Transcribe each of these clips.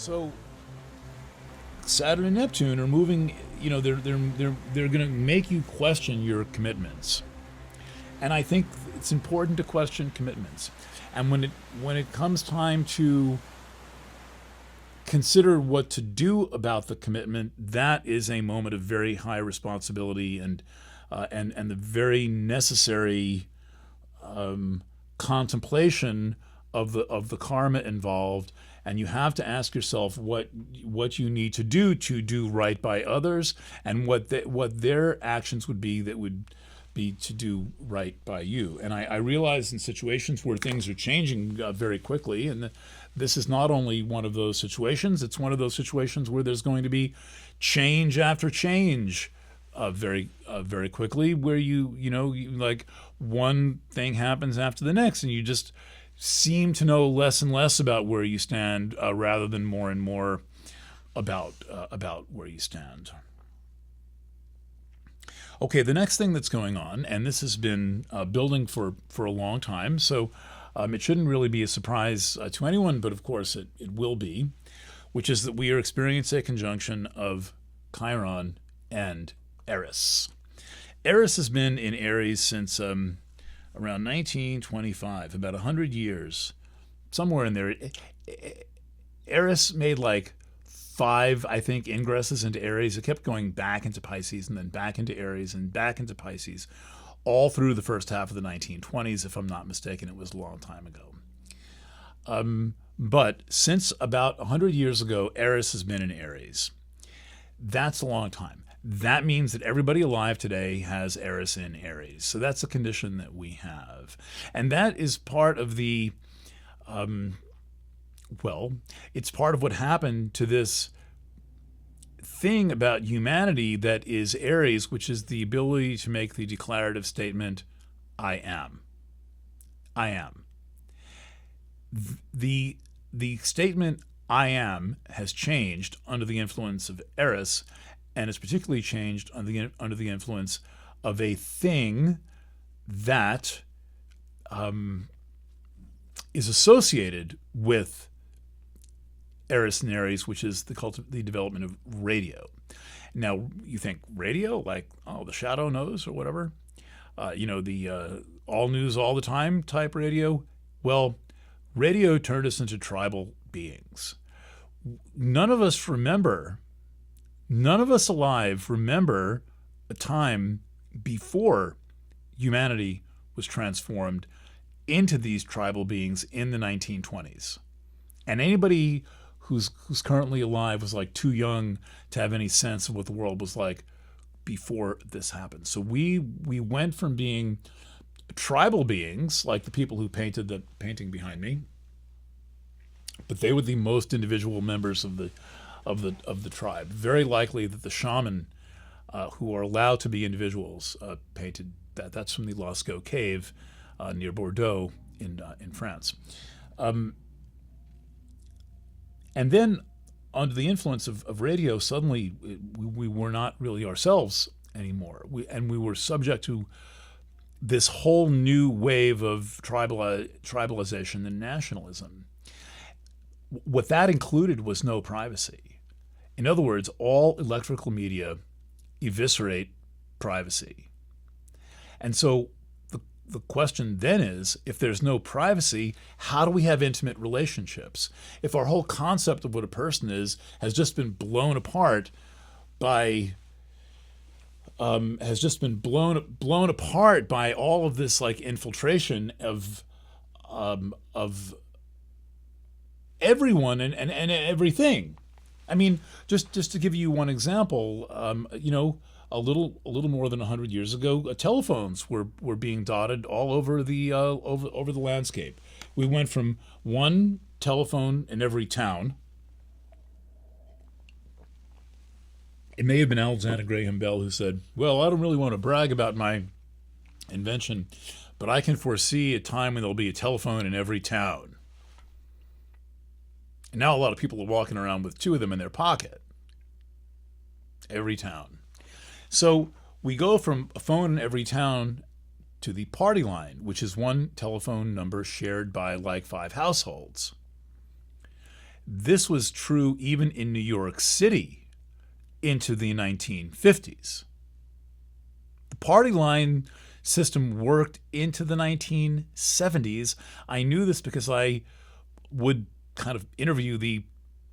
So Saturn and Neptune are moving. They're going to make you question your commitments, and I think it's important to question commitments. And when it comes time to consider what to do about the commitment, that is a moment of very high responsibility and the very necessary contemplation of the karma involved. And you have to ask yourself what you need to do right by others, and what their actions would be that would be to do right by you. And I realize in situations where things are changing very quickly, and this is not only one of those situations, it's one of those situations where there's going to be change after change very quickly, where like one thing happens after the next, and you just seem to know less and less about where you stand, rather than more and more about where you stand. Okay, the next thing that's going on, and this has been building for a long time, so it shouldn't really be a surprise to anyone, but of course it will be, which is that we are experiencing a conjunction of Chiron and Eris. Eris has been in Aries since around 1925, about 100 years, somewhere in there. Eris made like 5, I think, ingresses into Aries. It kept going back into Pisces and then back into Aries and back into Pisces all through the first half of the 1920s. If I'm not mistaken, it was a long time ago. But since about 100 years ago, Eris has been in Aries. That's a long time. That means that everybody alive today has Eris in Aries. So that's a condition that we have. And that is part of the it's part of what happened to this thing about humanity that is Aries, which is the ability to make the declarative statement, I am. I am. The statement, I am, has changed under the influence of Eris, and it's particularly changed under the influence of a thing that is associated with Eris and Aries, which is the development of radio. Now, you think radio, like, the shadow knows or whatever, the all news all the time type radio. Well, radio turned us into tribal beings. None of us alive remember a time before humanity was transformed into these tribal beings in the 1920s. And anybody who's currently alive was like too young to have any sense of what the world was like before this happened. So we went from being tribal beings, like the people who painted the painting behind me, but they were the most individual members of the tribe. Very likely that the shaman, who are allowed to be individuals, painted that. That's from the Lascaux cave near Bordeaux in France. And then, under the influence of radio, suddenly we were not really ourselves anymore. We were subject to this whole new wave of tribalization and nationalism. What that included was no privacy. In other words, all electrical media eviscerate privacy. And so the question then is, if there's no privacy, how do we have intimate relationships? If our whole concept of what a person is has just been blown apart by all of this like infiltration of everyone and everything. I mean, just to give you one example, a little more than 100 years ago, telephones were being dotted all over the over the landscape. We went from one telephone in every town. It may have been Alexander Graham Bell who said, "Well, I don't really want to brag about my invention, but I can foresee a time when there'll be a telephone in every town." And now a lot of people are walking around with 2 of them in their pocket. Every town. So we go from a phone in every town to the party line, which is one telephone number shared by like 5 households. This was true even in New York City into the 1950s. The party line system worked into the 1970s. I knew this because I would kind of interview the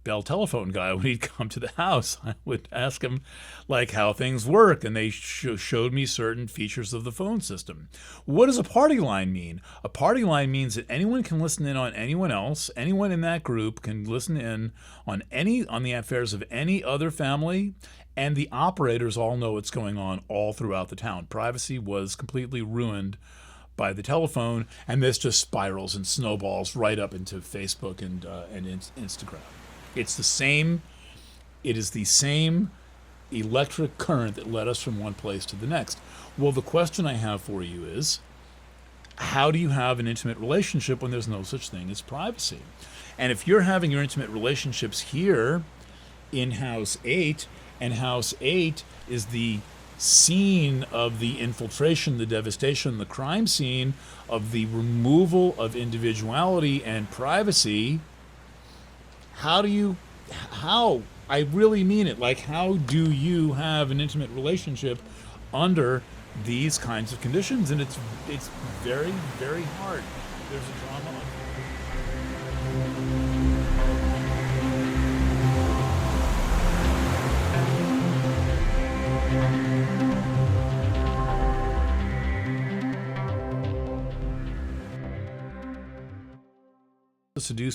Bell telephone guy when he'd come to the house. I would ask him like how things work, and they showed me certain features of the phone system. What does a party line mean? A party line means that anyone can listen in on anyone else. Anyone in that group can listen in on the affairs of any other family, and the operators all know what's going on all throughout the town. Privacy was completely ruined by the telephone, and this just spirals and snowballs right up into Facebook and Instagram. It is the same electric current that led us from one place to the next. Well, the question I have for you is, how do you have an intimate relationship when there's no such thing as privacy? And if you're having your intimate relationships here in House 8, and House 8 is the scene of the infiltration, the devastation, the crime scene of the removal of individuality and privacy, I really mean it, like how do you have an intimate relationship under these kinds of conditions? And it's very, very hard. There's a drama on seduce